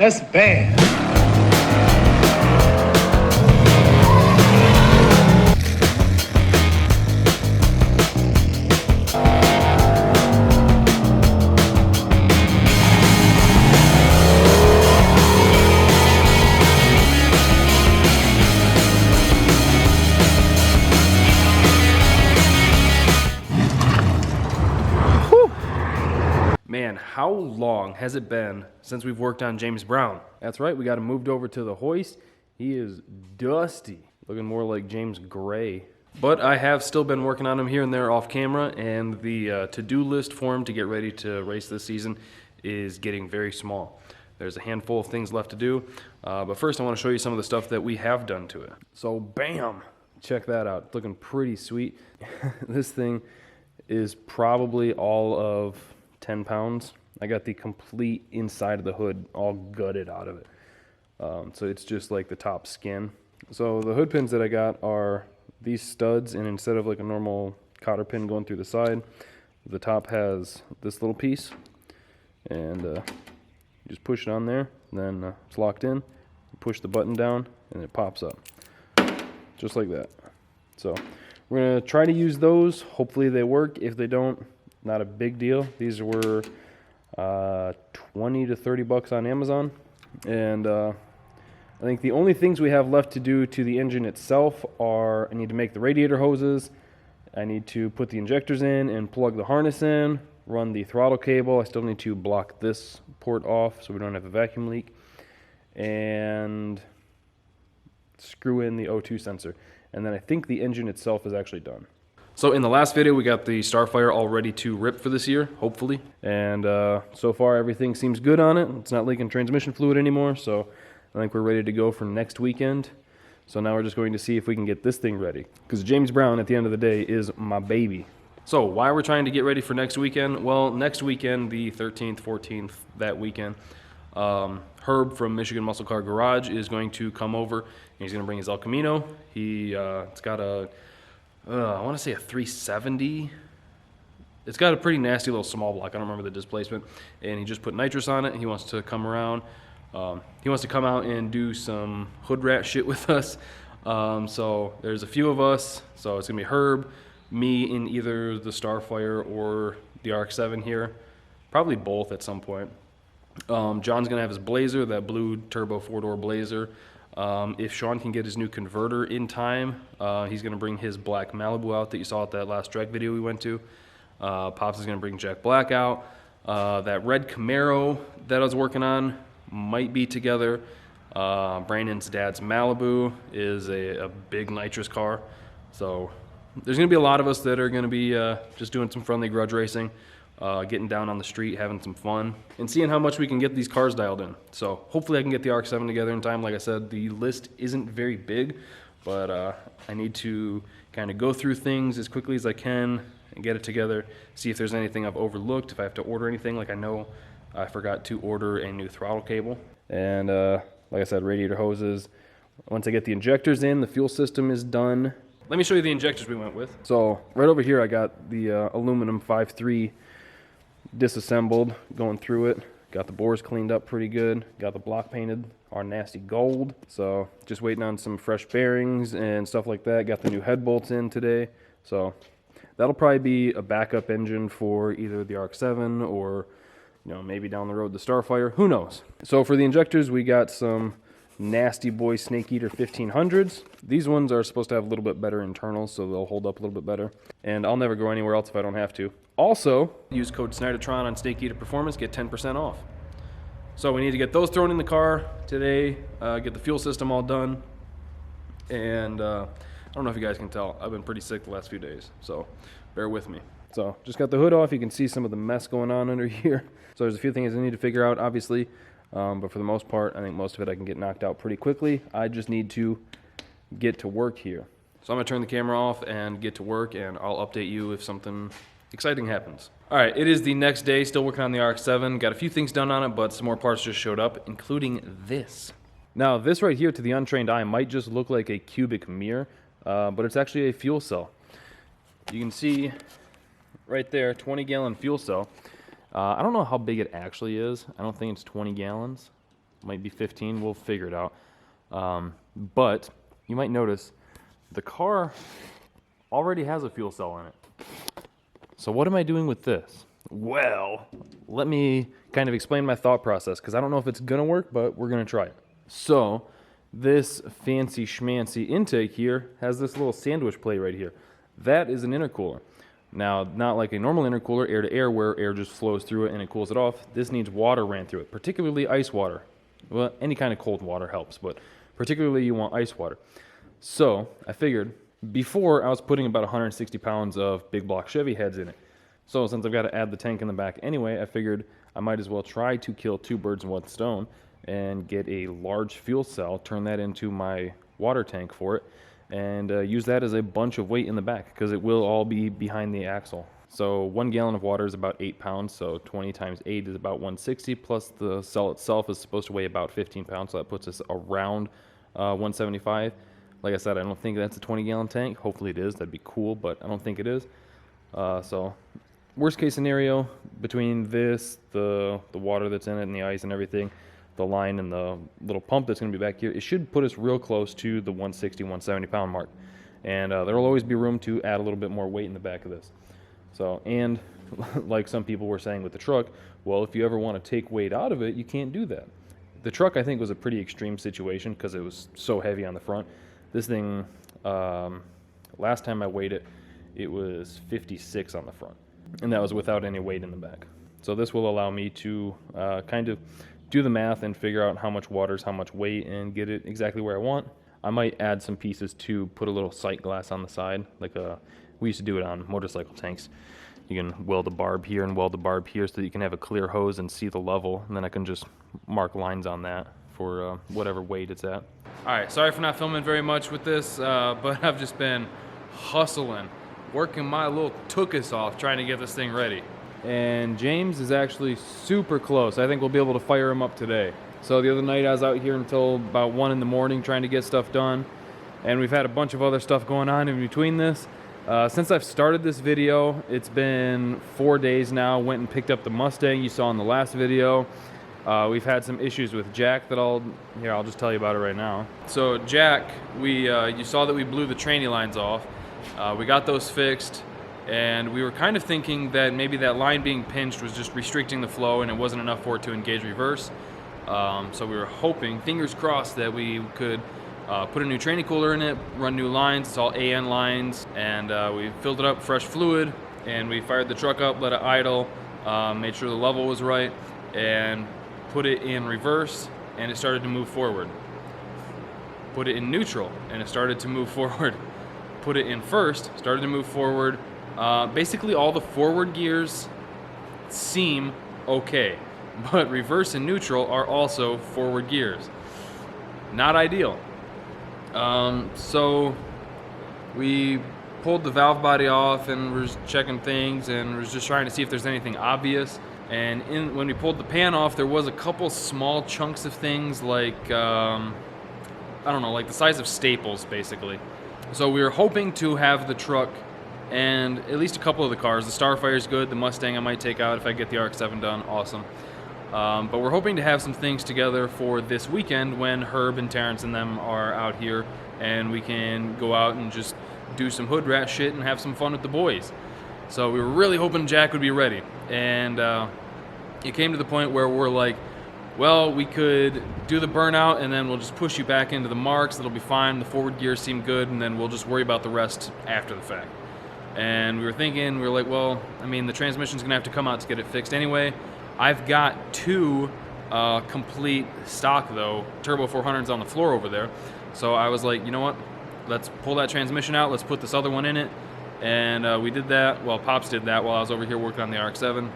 That's bad. Man, how long has it been since we've worked on James Brown? That's right, we got him moved over to the hoist. He is dusty, looking more like James Gray. But I have still been working on him here and there off camera, and the to-do list for him to get ready to race this season is getting very small. There's a handful of things left to do, but first I want to show you some of the stuff that we have done to it. So bam, check that out, it's looking pretty sweet. This thing is probably all of 10 pounds. I got the complete inside of the hood all gutted out of it. So it's just like the top skin. So the hood pins that I got are these studs, and instead of like a normal cotter pin going through the side, the top has this little piece, and you just push it on there, and then it's locked in. You push the button down and it pops up just like that. So we're gonna try to use those. Hopefully they work. If they don't, not a big deal. These were 20 to 30 bucks on Amazon, and I think the only things we have left to do to the engine itself are I need to make the radiator hoses, I need to put the injectors in and plug the harness in, run the throttle cable. I still need to block this port off so we don't have a vacuum leak, and screw in the O2 sensor, and then I think the engine itself is actually done. So in the last video, we got the Starfire all ready to rip for this year, hopefully. And so far, everything seems good on it. It's not leaking transmission fluid anymore, so I think we're ready to go for next weekend. So now we're just going to see if we can get this thing ready, because James Brown, at the end of the day, is my baby. So why we're trying to get ready for next weekend? Well, next weekend, the 13th, 14th, that weekend, Herb from Michigan Muscle Car Garage is going to come over, and he's going to bring his El Camino. It's got a I want to say a 370. It's got a pretty nasty little small block. I don't remember the displacement. And he just put nitrous on it. He wants to come around. He wants to come out and do some hood rat shit with us. So there's a few of us. So it's going to be Herb, me in either the Starfire or the RX-7 here. Probably both at some point. John's going to have his Blazer, that blue turbo four-door Blazer. If Sean can get his new converter in time, he's going to bring his black Malibu out that you saw at that last track video we went to. Pops is going to bring Jack Black out. That red Camaro that I was working on might be together. Brandon's dad's Malibu is a big nitrous car. So there's going to be a lot of us that are going to be just doing some friendly grudge racing. Getting down on the street, having some fun, and seeing how much we can get these cars dialed in. So hopefully I can get the RX-7 together in time. Like I said, the list isn't very big, but I need to kind of go through things as quickly as I can and get it together, see if there's anything I've overlooked, if I have to order anything. Like I know I forgot to order a new throttle cable. And like I said, radiator hoses. Once I get the injectors in, the fuel system is done. Let me show you the injectors we went with. So right over here I got the aluminum 5.3 disassembled, going through it. Got the bores cleaned up pretty good. Got the block painted our nasty gold. So just waiting on some fresh bearings and stuff like that. Got the new head bolts in today. So that'll probably be a backup engine for either the RX-7 or, you know, maybe down the road the Starfire. Who knows? So for the injectors, we got some nasty boy Snake Eater 1500s. These ones are supposed to have a little bit better internals, so they'll hold up a little bit better. And I'll never go anywhere else if I don't have to. Also, use code Snydertron on Snake Eater Performance, get 10% off. So we need to get those thrown in the car today, get the fuel system all done. And I don't know if you guys can tell, I've been pretty sick the last few days, so bear with me. So just got the hood off. You can see some of the mess going on under here. So there's a few things I need to figure out, obviously. But for the most part, I think most of it I can get knocked out pretty quickly. I just need to get to work here. So I'm going to turn the camera off and get to work, and I'll update you if something exciting happens. All right, it is the next day, still working on the RX-7. Got a few things done on it, but some more parts just showed up, including this. Now, this right here to the untrained eye might just look like a cubic mirror, but it's actually a fuel cell. You can see right there, 20-gallon fuel cell. I don't know how big it actually is. I don't think it's 20 gallons. might be 15. We'll figure it out. But you might notice the car already has a fuel cell in it. So what am I doing with this? Well, let me kind of explain my thought process, because I don't know if it's gonna work, but we're gonna try it. So this fancy schmancy intake here has this little sandwich plate right here. That is an intercooler. Now, not like a normal intercooler, air to air, where air just flows through it and it cools it off. This needs water ran through it, particularly ice water. Well, any kind of cold water helps, but particularly you want ice water. So I figured, before I was putting about 160 pounds of big block Chevy heads in it. So since I've got to add the tank in the back anyway, I figured I might as well try to kill two birds with one stone and get a large fuel cell, turn that into my water tank for it, and use that as a bunch of weight in the back, because it will all be behind the axle. So 1 gallon of water is about 8 pounds, so 20 times 8 is about 160, plus the cell itself is supposed to weigh about 15 pounds, so that puts us around 175. Like I said, I don't think that's a 20-gallon tank. Hopefully it is. That'd be cool, but I don't think it is. So worst case scenario, between this, the water that's in it and the ice and everything, the line and the little pump that's going to be back here, it should put us real close to the 160, 170 pound mark. And there will always be room to add a little bit more weight in the back of this. So, and like some people were saying with the truck, well, if you ever want to take weight out of it, you can't do that. The truck, I think, was a pretty extreme situation because it was so heavy on the front. This thing, last time I weighed it, it was 56 on the front, and that was without any weight in the back. So this will allow me to kind of do the math and figure out how much water is how much weight and get it exactly where I want. I might add some pieces to put a little sight glass on the side, like we used to do it on motorcycle tanks. You can weld a barb here and weld a barb here so that you can have a clear hose and see the level, and then I can just mark lines on that for whatever weight it's at. All right, sorry for not filming very much with this, but I've just been hustling, working my little tuchus off trying to get this thing ready. And James is actually super close. I think we'll be able to fire him up today. So the other night I was out here until about 1 in the morning trying to get stuff done, and we've had a bunch of other stuff going on in between this. Since I've started this video, it's been 4 days now. Went and picked up the Mustang you saw in the last video. We've had some issues with Jack that I'll just tell you about it right now. So Jack, you saw that we blew the tranny lines off. We got those fixed, and we were kind of thinking that maybe that line being pinched was just restricting the flow and it wasn't enough for it to engage reverse. So we were hoping, fingers crossed, that we could put a new tranny cooler in it, run new lines. It's all AN lines, and we filled it up with fresh fluid, and we fired the truck up, let it idle, made sure the level was right, and put it in reverse, and it started to move forward. Put it in neutral, and it started to move forward. Put it in first, started to move forward. Basically all the forward gears seem okay, but reverse and neutral are also forward gears. Not ideal. So we pulled the valve body off and we're just checking things and we're just trying to see if there's anything obvious. And when we pulled the pan off, there was a couple small chunks of things like, I don't know, like the size of staples, basically. So we were hoping to have the truck and at least a couple of the cars. The Starfire's good, the Mustang I might take out if I get the RX-7 done, awesome. But we're hoping to have some things together for this weekend when Herb and Terrence and them are out here, and we can go out and just do some hood rat shit and have some fun with the boys. So we were really hoping Jack would be ready. And it came to the point where we're like, well, we could do the burnout and then we'll just push you back into the marks. It'll be fine. The forward gears seem good, and then we'll just worry about the rest after the fact. And we were thinking, we were like, well, I mean, the transmission's gonna have to come out to get it fixed anyway. I've got 2 complete stock, though, Turbo 400s on the floor over there. So I was like, you know what? Let's pull that transmission out. Let's put this other one in it. And we did that. Well, Pops did that while I was over here working on the RX-7.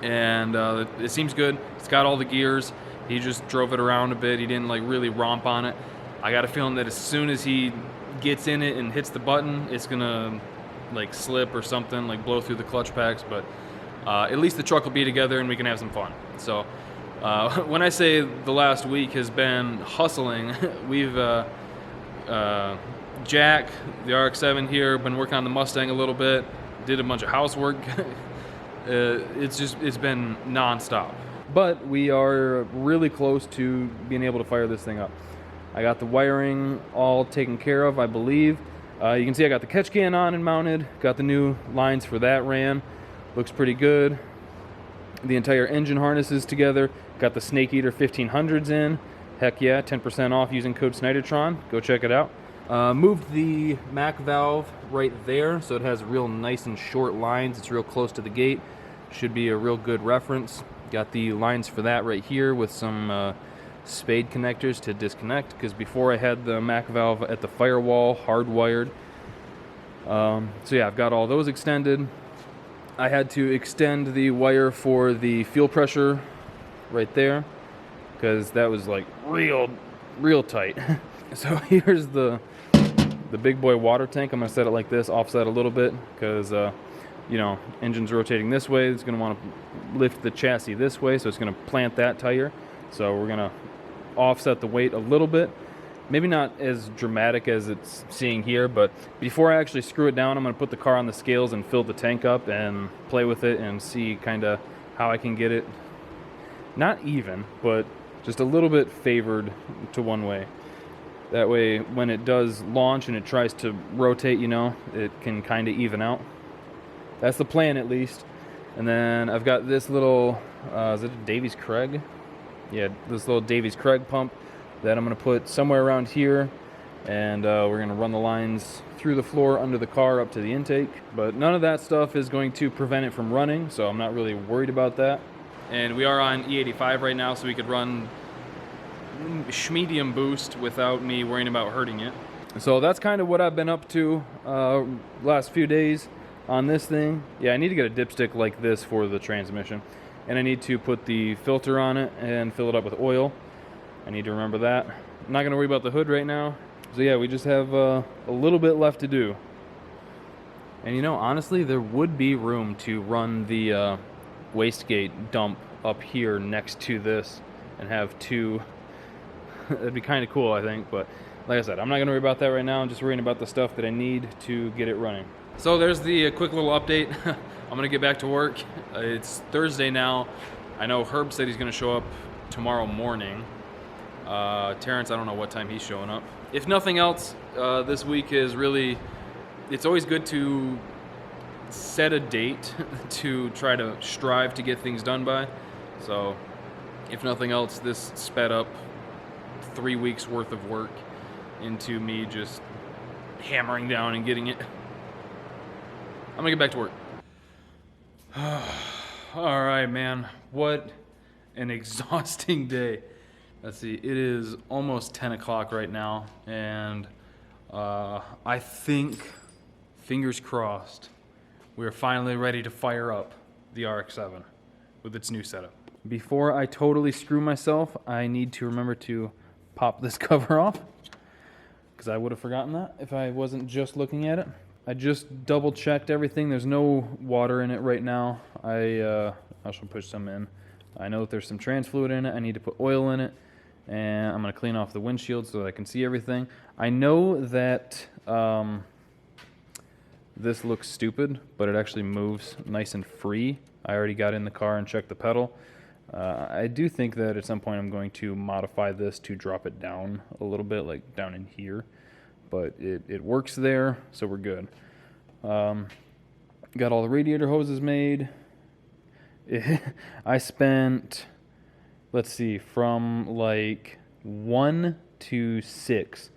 And it seems good. It's got all the gears. He just drove it around a bit. He didn't like really romp on it. I got a feeling that as soon as he gets in it and hits the button, it's gonna like slip or something, like blow through the clutch packs. But at least the truck will be together and we can have some fun. So when I say the last week has been hustling, we've Jack, the RX-7 here, been working on the Mustang a little bit, did a bunch of housework. It's been non-stop. but we are really close to being able to fire this thing up. I got the wiring all taken care of, I believe. You can see I got the catch can on and mounted, got the new lines for that ran. Looks pretty good. The entire engine harness is together. Got the Snake Eater 1500s in. Heck yeah, 10% off using code Snydertron. Go check it out. Moved the Mac valve right there, so it has real nice and short lines. It's real close to the gate. Should be a real good reference. Got the lines for that right here with some spade connectors to disconnect, because before I had the Mac valve at the firewall hardwired. So yeah, I've got all those extended. I had to extend the wire for the fuel pressure right there, because that was like real tight. So here's the big boy water tank. I'm gonna set it like this, offset a little bit, because you know, engine's rotating this way. It's gonna want to lift the chassis this way, so it's gonna plant that tire. So we're gonna offset the weight a little bit. Maybe not as dramatic as it's seeing here, but before I actually screw it down, I'm gonna put the car on the scales and fill the tank up and play with it and see kind of how I can get it, not even, but just a little bit favored to one way. That way, when it does launch and it tries to rotate, you know, it can kind of even out. That's the plan, at least. And then I've got this little, is it a Davies Craig? Yeah, this little Davies Craig pump that I'm going to put somewhere around here. And we're going to run the lines through the floor under the car up to the intake. But none of that stuff is going to prevent it from running, so I'm not really worried about that. And we are on E85 right now, so we could run medium boost without me worrying about hurting it. So that's kind of what I've been up to last few days on this thing. Yeah, I need to get a dipstick like this for the transmission, and I need to put the filter on it and fill it up with oil. I need to remember that. I'm not going to worry about the hood right now. So yeah, we just have a little bit left to do. And you know, honestly, there would be room to run the wastegate dump up here next to this and have two. That'd be kind of cool, I think, but like I said, I'm not going to worry about that right now. I'm just worrying about the stuff that I need to get it running. So there's the quick little update. I'm going to get back to work. It's Thursday now. I know Herb said he's going to show up tomorrow morning. Terrence, I don't know what time he's showing up. If nothing else, this week is really, it's always good to set a date to try to strive to get things done by. So if nothing else, this sped up 3 weeks worth of work into me just hammering down and getting it. I'm gonna get back to work. All right, man, what an exhausting day. Let's see, it is almost 10 o'clock right now, and I think, fingers crossed, we're finally ready to fire up the RX-7 with its new setup. Before I totally screw myself, I need to remember to pop this cover off, because I would have forgotten that if I wasn't just looking at it. I just double checked everything. There's no water in it right now. I should push some in. I know that there's some trans fluid in it. I need to put oil in it, and I'm going to clean off the windshield so that I can see everything. I know that this looks stupid, but it actually moves nice and free. I already got in the car and checked the pedal. I do think that at some point I'm going to modify this to drop it down a little bit, like down in here. But it works there, so we're good. Got all the radiator hoses made. I spent, let's see, from like 1 to 6,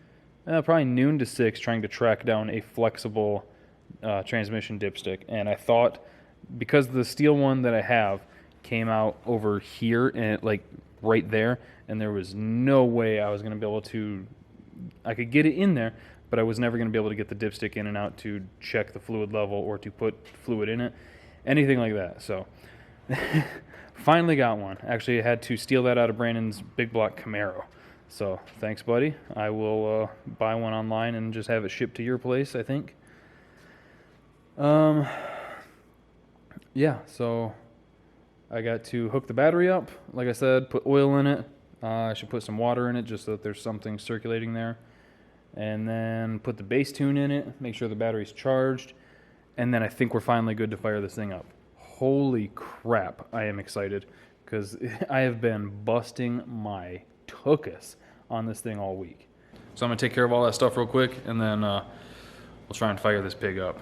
probably noon to 6, trying to track down a flexible transmission dipstick. And I thought, because the steel one that I have came out over here and like right there, and there was no way I was going to be able to, I could get it in there, but I was never going to be able to get the dipstick in and out to check the fluid level or to put fluid in it, anything like that. So finally got one. Actually, I had to steal that out of Brandon's big block Camaro. So thanks, buddy. I will buy one online and just have it shipped to your place, I think. Yeah, so I got to hook the battery up. Like I said, put oil in it. I should put some water in it just so that there's something circulating there. And then put the base tune in it, make sure the battery's charged. And then I think we're finally good to fire this thing up. Holy crap, I am excited. because I have been busting my tuchus on this thing all week. So I'm gonna take care of all that stuff real quick, and then we'll try and fire this pig up.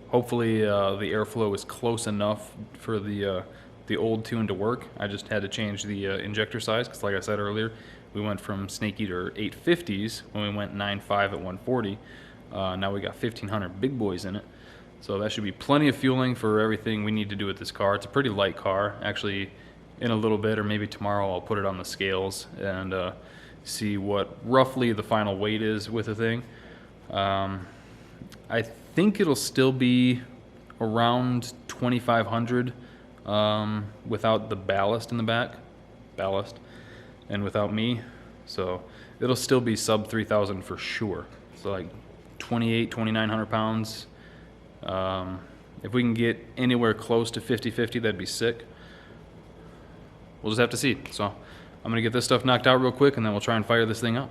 Hopefully the airflow is close enough for the old tune to work. I just had to change the injector size, because like I said earlier, we went from Snake Eater 850s when we went 9.5 at 140. Now we got 1500 big boys in it. So that should be plenty of fueling for everything we need to do with this car. It's a pretty light car. Actually, in a little bit, or maybe tomorrow, I'll put it on the scales and see what roughly the final weight is with the thing. I think it'll still be around 2,500 without the ballast in the back, and without me. So it'll still be sub 3,000 for sure. So like 2,900 pounds. If we can get anywhere close to 50-50, that'd be sick. We'll just have to see. So I'm gonna get this stuff knocked out real quick, and then we'll try and fire this thing up.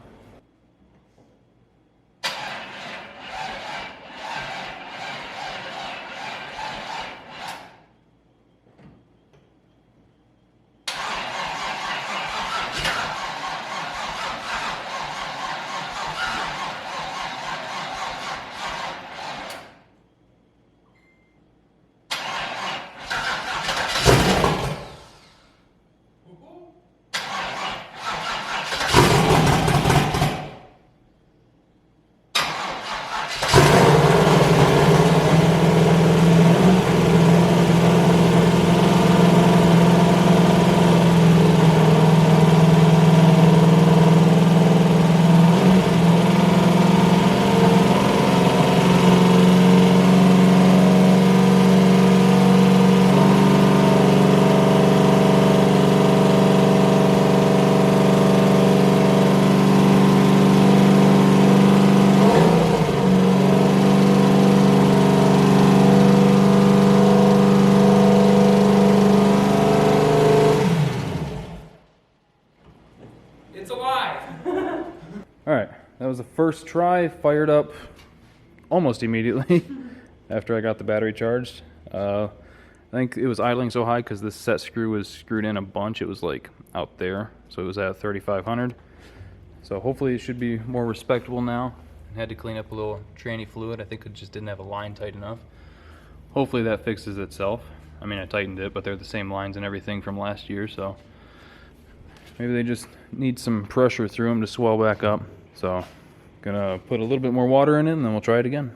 Alright, that was the first try, fired up almost immediately after I got the battery charged. I think it was idling so high because this set screw was screwed in a bunch. It was like out there, so it was at 3,500. So hopefully it should be more respectable now. I had to clean up a little tranny fluid. I think it just didn't have a line tight enough. Hopefully that fixes itself. I mean, I tightened it, but they're the same lines and everything from last year, so maybe they just need some pressure through them to swell back up. So, gonna put a little bit more water in it, and then we'll try it again.